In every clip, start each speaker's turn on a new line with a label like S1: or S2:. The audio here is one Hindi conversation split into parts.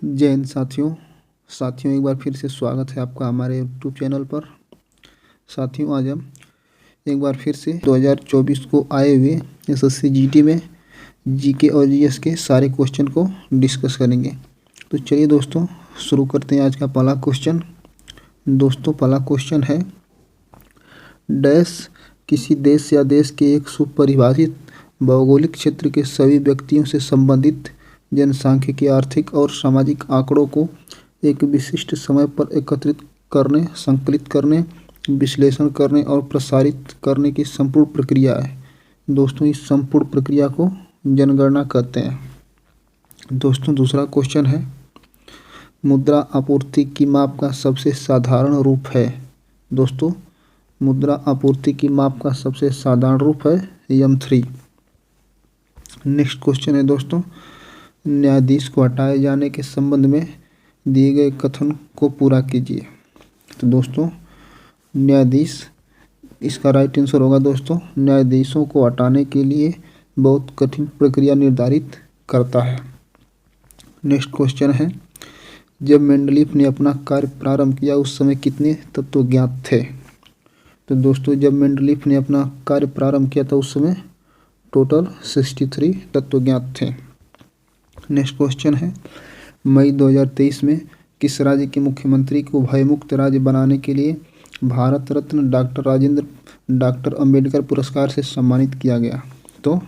S1: जय हिंद साथियों एक बार फिर से स्वागत है आपका हमारे यूट्यूब चैनल पर। साथियों आज हम एक बार फिर से 2024 को आए हुए एसएससी जीटी में जीके और जीएस के सारे क्वेश्चन को डिस्कस करेंगे। तो चलिए दोस्तों शुरू करते हैं आज का पहला क्वेश्चन। दोस्तों पहला क्वेश्चन है, डैश किसी देश या देश के एक सुपरिभाषित भौगोलिक क्षेत्र के सभी व्यक्तियों से संबंधित जनसांख्यिकीय, आर्थिक और सामाजिक आंकड़ों को एक विशिष्ट समय पर एकत्रित करने, संकलित करने, विश्लेषण करने और प्रसारित करने की संपूर्ण प्रक्रिया है। दोस्तों इस संपूर्ण प्रक्रिया को जनगणना कहते हैं। दोस्तों दूसरा क्वेश्चन है, मुद्रा आपूर्ति की माप का सबसे साधारण रूप है। दोस्तों मुद्रा आपूर्ति की माप का सबसे साधारण रूप है M3। नेक्स्ट क्वेश्चन है दोस्तों, न्यायाधीश को हटाए जाने के संबंध में दिए गए कथन को पूरा कीजिए। तो दोस्तों न्यायाधीश, इसका राइट आंसर होगा दोस्तों, न्यायाधीशों को हटाने के लिए बहुत कठिन प्रक्रिया निर्धारित करता है। नेक्स्ट क्वेश्चन है, जब मेंडलीफ ने अपना कार्य प्रारंभ किया उस समय कितने तत्व ज्ञात थे। तो दोस्तों जब मेंडलीफ ने अपना कार्य प्रारंभ किया था उस समय टोटल 63 तत्व ज्ञात थे। नेक्स्ट क्वेश्चन है, मई 2023 में किस राज्य के मुख्यमंत्री को भयमुक्त राज्य बनाने के लिए भारत रत्न डॉक्टर अंबेडकर पुरस्कार से सम्मानित किया गया। तो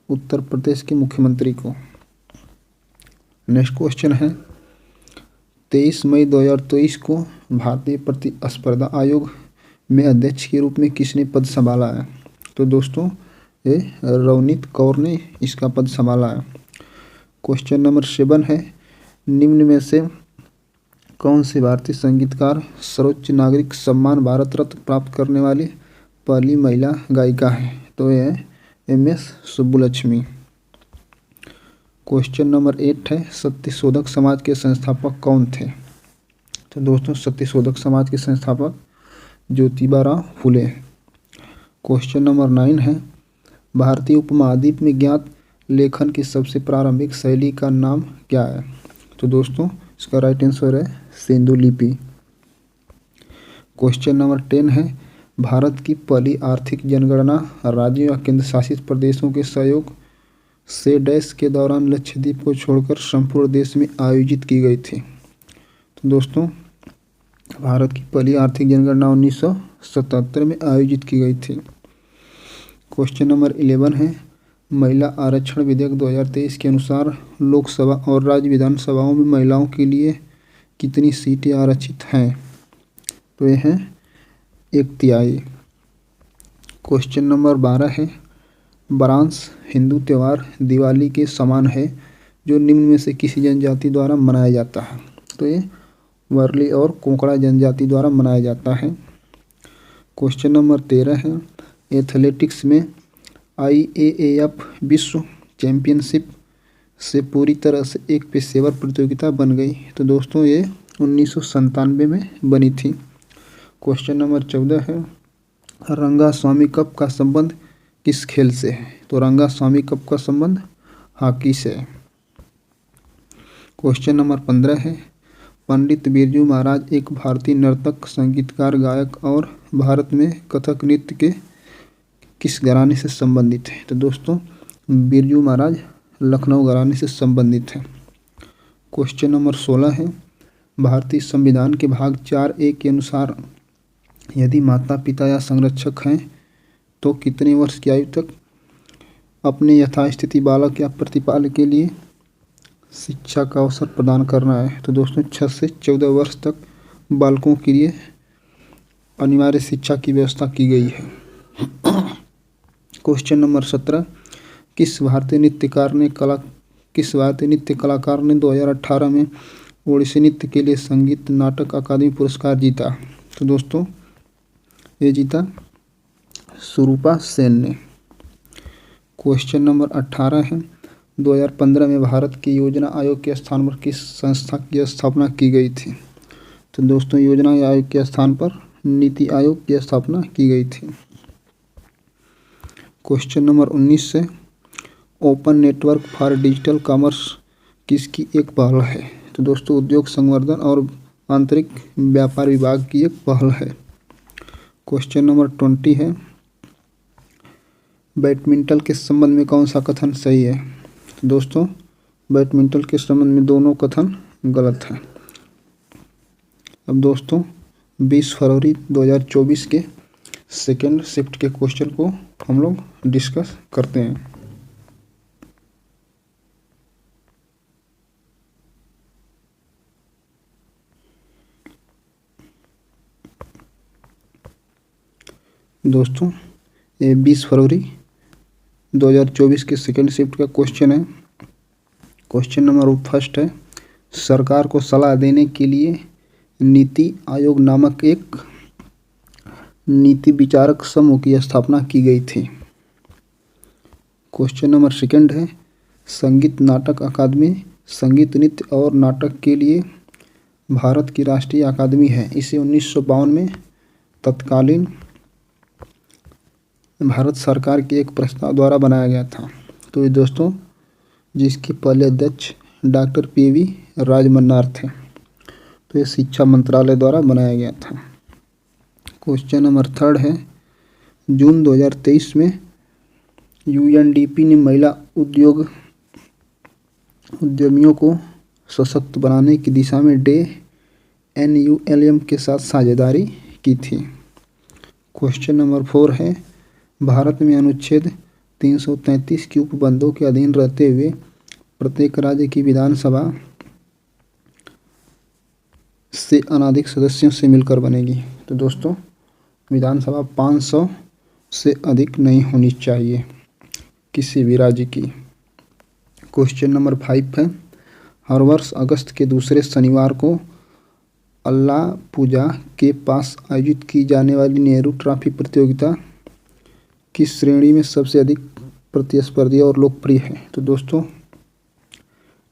S1: उत्तर प्रदेश के मुख्यमंत्री को। नेक्स्ट क्वेश्चन है, 23 मई 2023 को भारतीय प्रतिस्पर्धा आयोग में अध्यक्ष के रूप में किसने पद संभाला है। तो दोस्तों ये रवनीत कौर ने इसका पद संभाला है। क्वेश्चन नंबर 7 है, निम्न में से कौन सी भारतीय संगीतकार सर्वोच्च नागरिक सम्मान भारत रत्न प्राप्त करने वाली पहली महिला गायिका है। तो यह है MS सुब्बुलक्ष्मी। क्वेश्चन नंबर 8 है, सत्यशोधक समाज के संस्थापक कौन थे। तो दोस्तों सत्यशोधक समाज के संस्थापक ज्योतिबा फुले। क्वेश्चन नंबर 9 है, भारतीय उपमहाद्वीप में ज्ञात लेखन की सबसे प्रारंभिक शैली का नाम क्या है। तो दोस्तों इसका राइट आंसर है सिंधु लिपि। क्वेश्चन नंबर 10 है, भारत की पहली आर्थिक जनगणना राज्यों या केंद्र शासित प्रदेशों के सहयोग से डैश के दौरान लक्षद्वीप को छोड़कर संपूर्ण देश में आयोजित की गई थी। तो दोस्तों भारत की पहली आर्थिक जनगणना 1977 में आयोजित की गई थी। क्वेश्चन नंबर 11 है, महिला आरक्षण विधेयक 2023 के अनुसार लोकसभा और राज्य विधानसभाओं में महिलाओं के लिए कितनी सीटें आरक्षित हैं। तो यह है 1/3। क्वेश्चन नंबर 12 है, वारांश हिंदू त्यौहार दिवाली के समान है जो निम्न में से किसी जनजाति द्वारा मनाया जाता है। तो ये वर्ली और कोंकड़ा जनजाति द्वारा मनाया जाता है। क्वेश्चन नंबर 13 है, एथलेटिक्स में IAAF विश्व चैंपियनशिप से पूरी तरह से एक पेशेवर प्रतियोगिता बन गई। तो दोस्तों ये 1997 में बनी थी। क्वेश्चन नंबर 14 है, रंगास्वामी कप का संबंध किस खेल से है। तो रंगास्वामी कप का संबंध हॉकी से है। क्वेश्चन नंबर 15 है, पंडित बिरजू महाराज एक भारतीय नर्तक, संगीतकार, गायक और भारत में कथक नृत्य के किस घराने से संबंधित है। तो दोस्तों बिरजू महाराज लखनऊ घराने से संबंधित है। क्वेश्चन नंबर 16 है, भारतीय संविधान के भाग 4A के अनुसार यदि माता पिता या संरक्षक हैं तो कितने वर्ष की आयु तक अपने यथास्थिति बालक या प्रतिपालक के लिए शिक्षा का अवसर प्रदान करना है। तो दोस्तों 6 से 14 वर्ष तक बालकों के लिए अनिवार्य शिक्षा की व्यवस्था की गई है। क्वेश्चन नंबर 17, किस भारतीय नृत्य कलाकार ने 2018 में ओडिसी नृत्य के लिए संगीत नाटक अकादमी पुरस्कार जीता। तो दोस्तों ये जीता सुरूपा सेन ने। क्वेश्चन नंबर 18 है, 2015 में भारत के योजना आयोग के स्थान पर किस संस्था की स्थापना की गई थी। तो दोस्तों योजना आयोग के स्थान पर नीति आयोग की स्थापना की गई थी। क्वेश्चन नंबर 19 से, open network for digital commerce किसकी एक पहल है। तो दोस्तों उद्योग संवर्धन और आंतरिक व्यापार विभाग की एक पहल है। क्वेश्चन नंबर 20 है, बैडमिंटन के संबंध में कौन सा कथन सही है? तो दोस्तों बैडमिंटन के संबंध में दोनों कथन गलत है। अब दोस्तों 20 फरवरी 2024 के सेकेंड शिफ्ट के क्वेश्चन को हम लोग डिस्कस करते हैं। दोस्तों ये 20 फरवरी 2024 के सेकेंड शिफ्ट का क्वेश्चन है। क्वेश्चन नंबर फर्स्ट है, सरकार को सलाह देने के लिए नीति आयोग नामक एक नीति विचारक समूह की स्थापना की गई थी। क्वेश्चन नंबर सेकंड है, संगीत नाटक अकादमी संगीत नृत्य और नाटक के लिए भारत की राष्ट्रीय अकादमी है। इसे 1952 में तत्कालीन भारत सरकार के एक प्रस्ताव द्वारा बनाया गया था। तो ये दोस्तों जिसके पहले अध्यक्ष डॉक्टर PV राजमन्नार थे। तो ये शिक्षा मंत्रालय द्वारा बनाया गया था। क्वेश्चन नंबर थर्ड है, जून 2023 में UNDP ने महिला उद्यमियों को सशक्त बनाने की दिशा में NULM के साथ साझेदारी की थी। क्वेश्चन नंबर 4 है, भारत में अनुच्छेद 333 की उपबंधों के अधीन रहते हुए प्रत्येक राज्य की विधानसभा से अनधिक सदस्यों से मिलकर बनेगी। तो दोस्तों विधानसभा 500 से अधिक नहीं होनी चाहिए किसी भी राज्य की। क्वेश्चन नंबर 5 है, हर वर्ष अगस्त के दूसरे शनिवार को अल्लापूजा के पास आयोजित की जाने वाली नेहरू ट्रॉफी प्रतियोगिता किस श्रेणी में सबसे अधिक प्रतिस्पर्धी और लोकप्रिय है? तो दोस्तों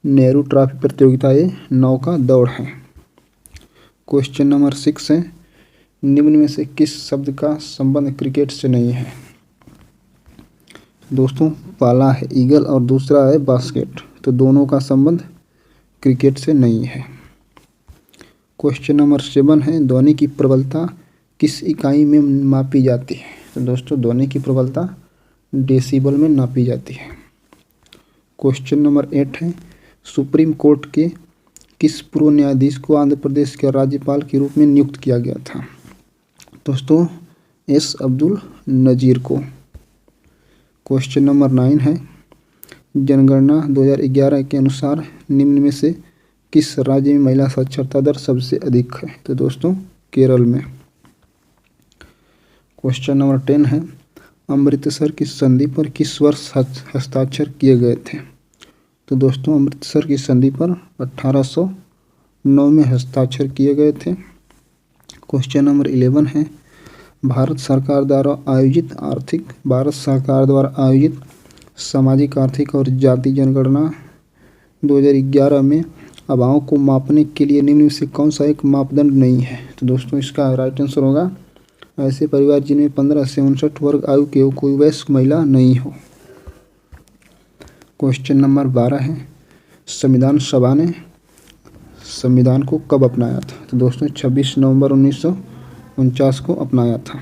S1: नेहरू ट्रॉफी प्रतियोगिता ये नौका दौड़ है। क्वेश्चन नंबर 6 है, निम्न में से किस शब्द का संबंध क्रिकेट से नहीं है? दोस्तों पहला है ईगल और दूसरा है बास्केट। तो दोनों का संबंध क्रिकेट से नहीं है। क्वेश्चन नंबर 7 है, ध्वनि की प्रबलता किस इकाई में मापी जाती है? तो दोस्तों ध्वनि की प्रबलता डेसिबल में नापी जाती है। क्वेश्चन नंबर 8 है, सुप्रीम कोर्ट के किस पूर्व न्यायाधीश को आंध्र प्रदेश के राज्यपाल के रूप में नियुक्त किया गया था? दोस्तों S अब्दुल नज़ीर को। क्वेश्चन नंबर 9 है, जनगणना 2011 के अनुसार निम्न में से किस राज्य में महिला साक्षरता दर सबसे अधिक है? तो दोस्तों केरल में। क्वेश्चन नंबर 10 है, अमृतसर की संधि पर किस वर्ष हस्ताक्षर किए गए थे? तो दोस्तों अमृतसर की संधि पर 1809 में हस्ताक्षर किए गए थे। क्वेश्चन नंबर 11 है, भारत सरकार द्वारा आयोजित सामाजिक आर्थिक और जाति जनगणना 2011 में अभावों को मापने के लिए निम्न में से कौन सा एक मापदंड नहीं है? तो दोस्तों इसका राइट आंसर होगा ऐसे परिवार जिनमें 15 से 59 वर्ग आयु के कोई वयस्क महिला नहीं हो। क्वेश्चन नंबर 12 है, संविधान सभा ने संविधान को कब अपनाया था? तो दोस्तों 26 नवंबर 1949 को अपनाया था।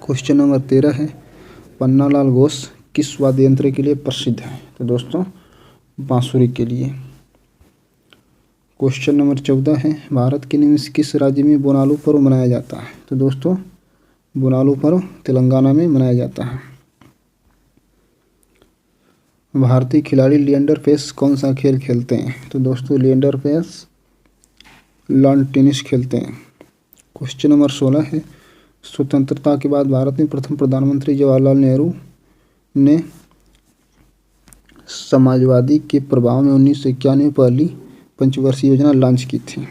S1: क्वेश्चन नंबर 13 है, पन्नालाल घोष किस वाद्य यंत्र के लिए प्रसिद्ध है? तो दोस्तों बांसुरी के लिए। क्वेश्चन नंबर 14 है, भारत के निम्न किस राज्य में बोनालू पर्व मनाया जाता है? तो दोस्तों बोनालू पर्व तेलंगाना में मनाया जाता है। भारतीय खिलाड़ी लिएंडर पेस कौन सा खेल खेलते हैं? तो दोस्तों लिएंडर पेस लॉन टेनिस खेलते हैं। क्वेश्चन नंबर 16 है, स्वतंत्रता के बाद भारत में प्रथम प्रधानमंत्री जवाहरलाल नेहरू ने समाजवादी के प्रभाव में 1991 में पहली पंचवर्षीय योजना लॉन्च की थी।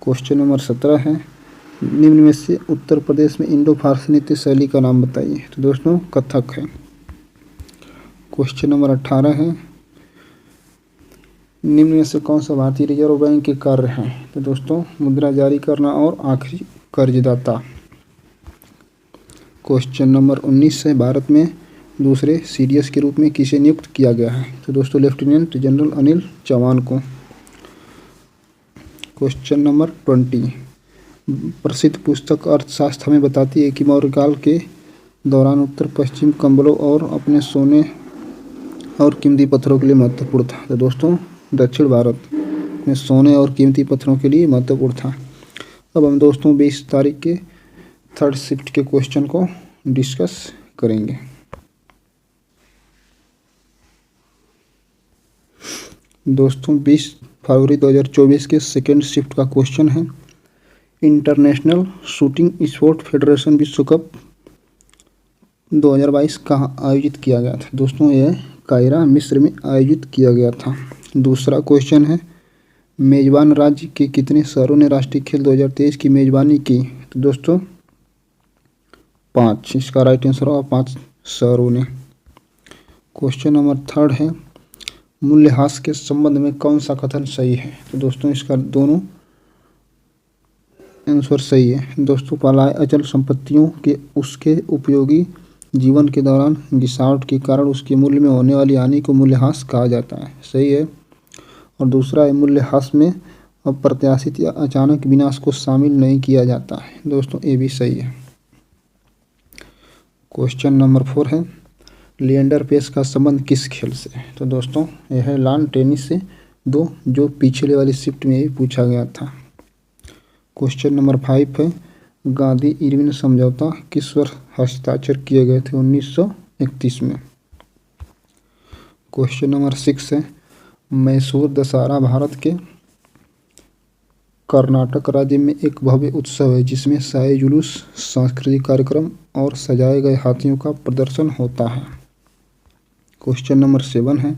S1: क्वेश्चन नंबर 17 है, निम्न में से उत्तर प्रदेश में इंडो फारसी नृत्य शैली का नाम बताइए? तो दोस्तों कथक है। क्वेश्चन नंबर 18 है, निम्न में से कौन सा भारतीय रिजर्व बैंक के कार्य हैं? तो दोस्तों मुद्रा जारी करना और आखिरी कर्जदाता। क्वेश्चन नंबर 19 है, भारत में दूसरे सीडीएस के रूप में किसे नियुक्त किया गया है? तो दोस्तों लेफ्टिनेंट जनरल अनिल चौहान को। क्वेश्चन नंबर 20, प्रसिद्ध पुस्तक अर्थशास्त्र हमें बताती है कि मौर्यकाल के दौरान उत्तर पश्चिम कंबलों और अपने सोने और कीमती पत्थरों के लिए महत्वपूर्ण था। तो दोस्तों दक्षिण भारत में सोने और कीमती पत्थरों के लिए महत्वपूर्ण था। अब हम दोस्तों 20 तारीख के थर्ड शिफ्ट के क्वेश्चन को डिस्कस करेंगे। दोस्तों 20 फरवरी 2024 के सेकेंड शिफ्ट का क्वेश्चन है, इंटरनेशनल शूटिंग स्पोर्ट फेडरेशन विश्व कप 2022 कहाँ आयोजित किया गया था? दोस्तों यह कायरा मिस्र में आयोजित किया गया था। दूसरा क्वेश्चन है, मेजबान राज्य के कितने शहरों ने राष्ट्रीय खेल 2023 की मेजबानी की? तो दोस्तों 5, इसका राइट आंसर होगा 5 शहरों ने। क्वेश्चन नंबर थर्ड है, मूल्यह्रास के संबंध में कौन सा कथन सही है? तो दोस्तों इसका दोनों आंसर सही है। दोस्तों पहला है, अचल संपत्तियों के उसके उपयोगी जीवन के दौरान गिरावट के कारण उसके मूल्य में होने वाली हानि को मूल्यह्रास कहा जाता है, सही है। और दूसरा है, मूल्यह्रास में अप्रत्याशित या अचानक विनाश को शामिल नहीं किया जाता है। दोस्तों ये भी सही है। क्वेश्चन नंबर 4 है, लिएंडर पेस का संबंध किस खेल से है? तो दोस्तों यह है लॉन टेनिस से, जो पिछले वाली शिफ्ट में ही पूछा गया था। क्वेश्चन नंबर 5 है, गांधी इरविन समझौता किस वर्ष हस्ताक्षर किए गए थे? 1931 में। क्वेश्चन नंबर 6 है, मैसूर दशहरा भारत के कर्नाटक राज्य में एक भव्य उत्सव है जिसमें शाही जुलूस, सांस्कृतिक कार्यक्रम और सजाए गए हाथियों का प्रदर्शन होता है। क्वेश्चन नंबर 7 है,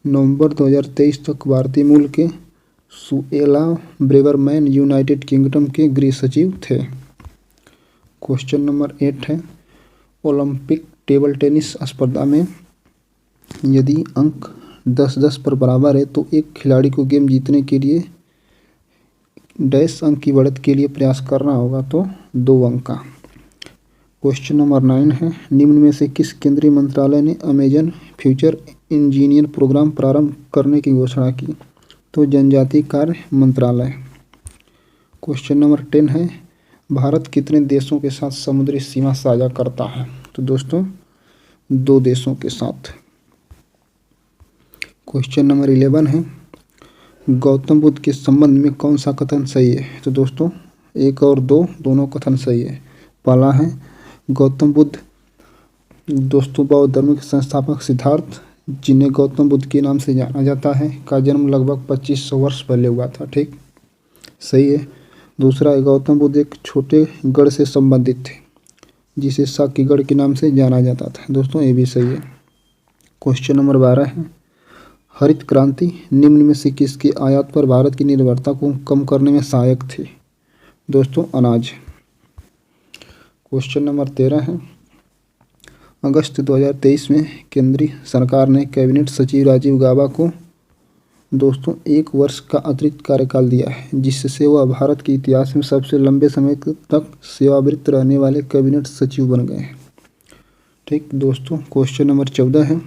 S1: नवंबर 2023 तक भारतीय मूल के सुएला ब्रेवरमैन यूनाइटेड किंगडम के गृह सचिव थे। क्वेश्चन नंबर 8 है, ओलंपिक टेबल टेनिस स्पर्धा में यदि अंक 10-10 पर बराबर है तो एक खिलाड़ी को गेम जीतने के लिए डैश अंक की बढ़त के लिए प्रयास करना होगा, तो 2 अंक का। क्वेश्चन नंबर 9 है, निम्न में से किस केंद्रीय मंत्रालय ने अमेजन फ्यूचर इंजीनियर प्रोग्राम प्रारंभ करने की घोषणा की? तो जनजातीय कार्य मंत्रालय। क्वेश्चन नंबर 10 है, भारत कितने देशों के साथ समुद्री सीमा साझा करता है? तो दोस्तों 2 देशों के साथ। क्वेश्चन नंबर 11 है, गौतम बुद्ध के संबंध में कौन सा कथन सही है? तो दोस्तों 1 और 2 दोनों कथन सही है। पहला है, गौतम बुद्ध दोस्तों बौद्ध धर्म के संस्थापक सिद्धार्थ, जिन्हें गौतम बुद्ध के नाम से जाना जाता है, का जन्म लगभग 2500 वर्ष पहले हुआ था, ठीक, सही है। दूसरा है, गौतम बुद्ध एक छोटे गढ़ से संबंधित थे जिसे साकीगढ़ के नाम से जाना जाता था। दोस्तों ये भी सही है। क्वेश्चन नंबर 12 है, हरित क्रांति निम्न में से किसके आयात पर भारत की निर्भरता को कम करने में सहायक थी? दोस्तों अनाज। क्वेश्चन नंबर 13 है, अगस्त 2023 में केंद्रीय सरकार ने कैबिनेट सचिव राजीव गाबा को दोस्तों 1 वर्ष का अतिरिक्त कार्यकाल दिया है, जिससे वह भारत के इतिहास में सबसे लंबे समय तक सेवानिवृत्त रहने वाले कैबिनेट सचिव बन गए हैं, ठीक दोस्तों। क्वेश्चन नंबर 14 है,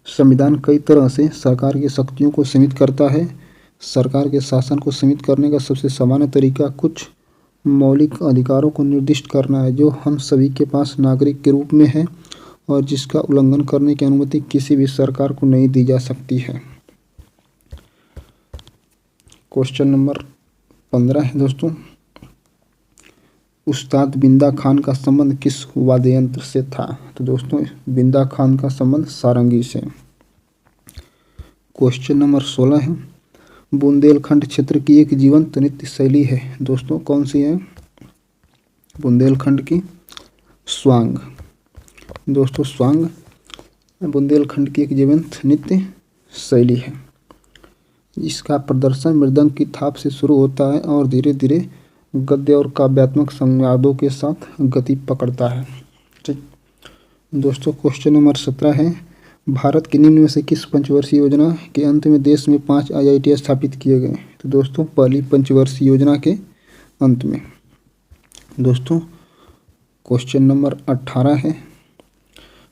S1: संविधान कई तरह से सरकार की शक्तियों को सीमित करता है। सरकार के शासन को सीमित करने का सबसे सामान्य तरीका कुछ मौलिक अधिकारों को निर्दिष्ट करना है जो हम सभी के पास नागरिक के रूप में है और जिसका उल्लंघन करने की अनुमति किसी भी सरकार को नहीं दी जा सकती है। क्वेश्चन नंबर 15 है दोस्तों, उस्ताद बिंदा खान का संबंध किस वाद्य यंत्र से था? तो दोस्तों बिंदा खान का संबंध सारंगी से। क्वेश्चन नंबर 16 है, बुंदेलखंड क्षेत्र की एक जीवंत नृत्य शैली है, दोस्तों कौन सी है? बुंदेलखंड की स्वांग। दोस्तों स्वांग बुंदेलखंड की एक जीवंत नृत्य शैली है। इसका प्रदर्शन मृदंग की थाप से शुरू होता है और धीरे धीरे गद्य और काव्यात्मक संवादों के साथ गति पकड़ता है, ठीक दोस्तों। क्वेश्चन नंबर 17 है, भारत के निम्न में से किस पंचवर्षीय योजना के अंत में देश में 5 IIT स्थापित किए गए? तो दोस्तों पहली पंचवर्षीय योजना के अंत में। दोस्तों क्वेश्चन नंबर 18 है,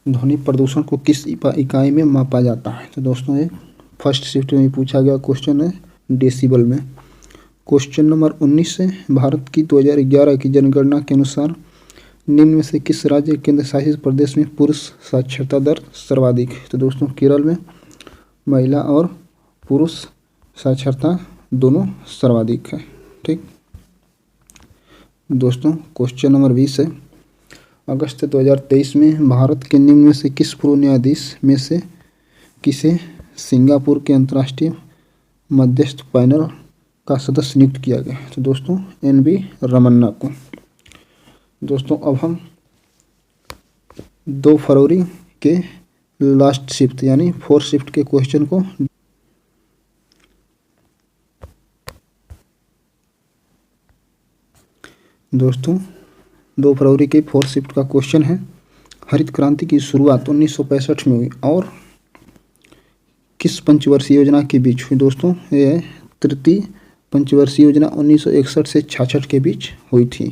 S1: ध्वनि प्रदूषण को किस इकाई में मापा जाता है? तो दोस्तों ये फर्स्ट शिफ्ट में पूछा गया क्वेश्चन है, डेसिबल में। क्वेश्चन नंबर 19 है, भारत की 2011 की जनगणना के अनुसार निम्न में से किस राज्य केंद्र शासित प्रदेश में पुरुष साक्षरता दर सर्वाधिक है? तो दोस्तों केरल में महिला और पुरुष साक्षरता दोनों सर्वाधिक है। ठीक दोस्तों, क्वेश्चन नंबर 20 है, अगस्त 2023 में भारत के निम्न में से किस पूर्व न्यायाधीश में से किसे सिंगापुर के अंतर्राष्ट्रीय मध्यस्थ पैनल का सदस्य नियुक्त किया गया? तो दोस्तों NV रमन्ना को। दोस्तों अब हम 2 फरवरी के लास्ट शिफ्ट यानी 4th शिफ्ट के क्वेश्चन को दोस्तों 2 फरवरी के 4th शिफ्ट का क्वेश्चन है, हरित क्रांति की शुरुआत 1965 में हुई और किस पंचवर्षीय योजना के बीच हुई? दोस्तों ये तृतीय पंचवर्षीय योजना 1961 से 66 के बीच हुई थी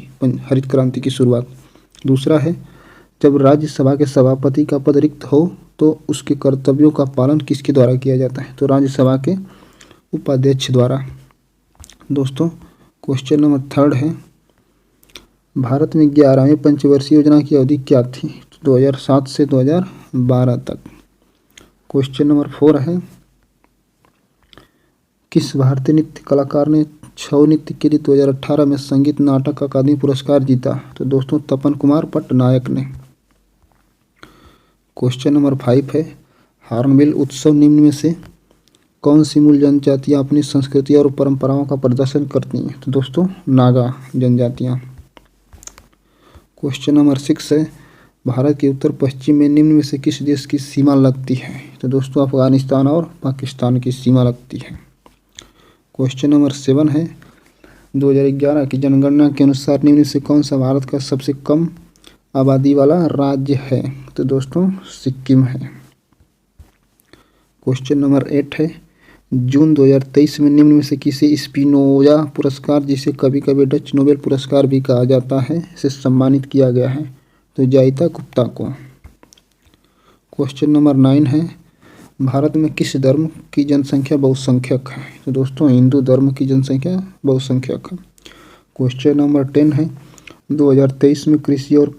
S1: हरित क्रांति की शुरुआत। दूसरा है, जब राज्यसभा के सभापति का पद रिक्त हो तो उसके कर्तव्यों का पालन किसके द्वारा किया जाता है? तो राज्यसभा के उपाध्यक्ष द्वारा। दोस्तों क्वेश्चन नंबर 3 है, भारत में 11वीं पंचवर्षीय योजना की अवधि क्या थी? 2007 से 2012 तक। क्वेश्चन नंबर 4 है, किस भारतीय नृत्य कलाकार ने छऊ नृत्य के लिए 2018 में संगीत नाटक अकादमी पुरस्कार जीता? तो दोस्तों तपन कुमार पटनायक ने। क्वेश्चन नंबर 5 है, हॉर्नबिल उत्सव निम्न में से कौन सी मूल जनजातियां अपनी संस्कृति और परंपराओं का प्रदर्शन करती हैं? तो दोस्तों नागा जनजातियां। क्वेश्चन नंबर 6 है, भारत के उत्तर पश्चिम में निम्न में से किस देश की सीमा लगती है? तो दोस्तों अफगानिस्तान और पाकिस्तान की सीमा लगती है। क्वेश्चन नंबर 7 है, 2011 की जनगणना के अनुसार निम्न से कौन सा भारत का सबसे कम आबादी वाला राज्य है? तो दोस्तों सिक्किम है। क्वेश्चन नंबर 8 है, जून 2023 में निम्न में से किसी स्पिनोजा पुरस्कार, जिसे कभी कभी डच नोबेल पुरस्कार भी कहा जाता है, से सम्मानित किया गया है? तो जाइता गुप्ता को। क्वेश्चन नंबर 9 है, भारत में किस धर्म की जनसंख्या बहुसंख्यक है? तो दोस्तों हिंदू धर्म की जनसंख्या बहुसंख्यक है। क्वेश्चन नंबर 10 है, 2023 में कृषि और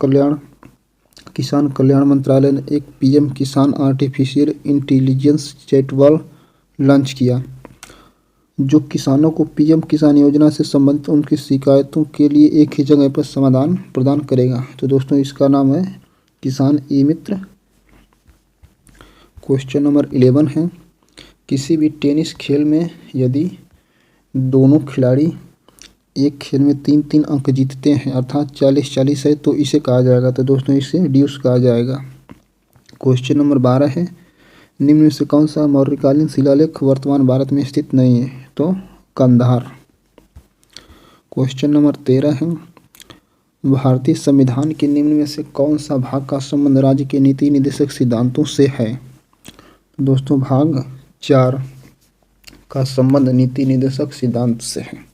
S1: किसान कल्याण मंत्रालय ने एक PM किसान आर्टिफिशियल इंटेलिजेंस चैटबॉट लॉन्च किया, जो किसानों को PM किसान योजना से संबंधित उनकी शिकायतों के लिए एक ही जगह पर समाधान प्रदान करेगा। तो दोस्तों इसका नाम है किसान ई-मित्र। क्वेश्चन नंबर 11 है, किसी भी टेनिस खेल में यदि दोनों खिलाड़ी एक खेल में 3-3 अंक जीतते हैं अर्थात 40-40 है तो इसे कहा जाएगा? तो दोस्तों इसे ड्यूस कहा जाएगा। क्वेश्चन नंबर 12 है, निम्न में से कौन सा मौर्यकालीन शिलालेख वर्तमान भारत में स्थित नहीं है? तो कंधार। क्वेश्चन नंबर 13 है, भारतीय संविधान के निम्न में से कौन सा भाग का संबंध राज्य के नीति निर्देशक सिद्धांतों से है? दोस्तों भाग 4 का संबंध नीति निर्देशक सिद्धांत से है।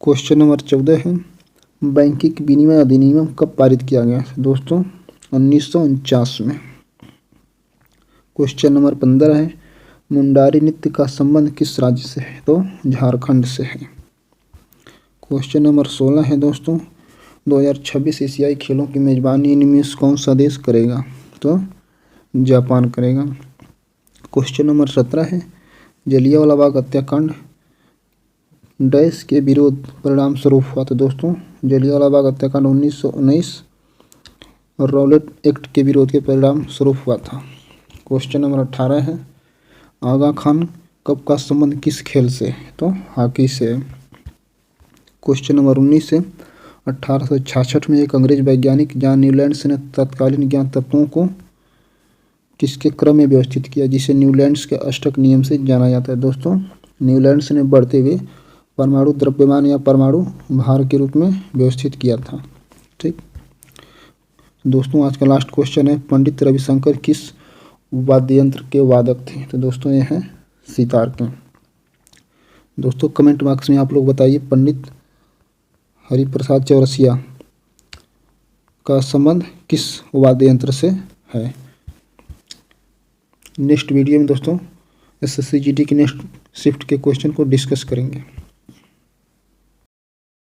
S1: क्वेश्चन नंबर 14 है, बैंकिंग विनिमय अधिनियम कब पारित किया गया? दोस्तों 1949 में। क्वेश्चन नंबर 15 है, मुंडारी नृत्य का संबंध किस राज्य से है? तो झारखंड से है। क्वेश्चन नंबर 16 है दोस्तों, 2026 एशियाई खेलों की मेजबानी इनमें से कौन सा देश करेगा? तो जापान करेगा। क्वेश्चन नंबर 17 है, जलियांवाला बाग हत्याकांड डैश के विरोध परिणाम स्वरूप हुआ? तो दोस्तों जलियांवाला बाग हत्याकांड 1919 और रॉलेट एक्ट के विरोध के परिणाम स्वरूप हुआ था। क्वेश्चन नंबर 18 है, आगा खान कप का संबंध किस खेल से? तो हॉकी से। क्वेश्चन नंबर 19 है, 1866 में एक अंग्रेज वैज्ञानिक जॉन न्यूलैंड्स ने तत्कालीन ज्ञात तत्वों को किसके क्रम में व्यवस्थित किया, जिसे न्यूलैंड्स के अष्टक नियम से जाना जाता है? दोस्तों न्यूलैंड्स ने बढ़ते हुए परमाणु द्रव्यमान या परमाणु भार के रूप में व्यवस्थित किया था। ठीक दोस्तों, आज का लास्ट क्वेश्चन है, पंडित रविशंकर किस वाद्य यंत्र के वादक थे? तो दोस्तों ये हैं सितार के। दोस्तों कमेंट बॉक्स में आप लोग बताइए पंडित हरिप्रसाद चौरसिया का संबंध किस वाद्य यंत्र से है। नेक्स्ट वीडियो में दोस्तों SSC GT की नेक्स्ट शिफ्ट के क्वेश्चन को डिस्कस करेंगे।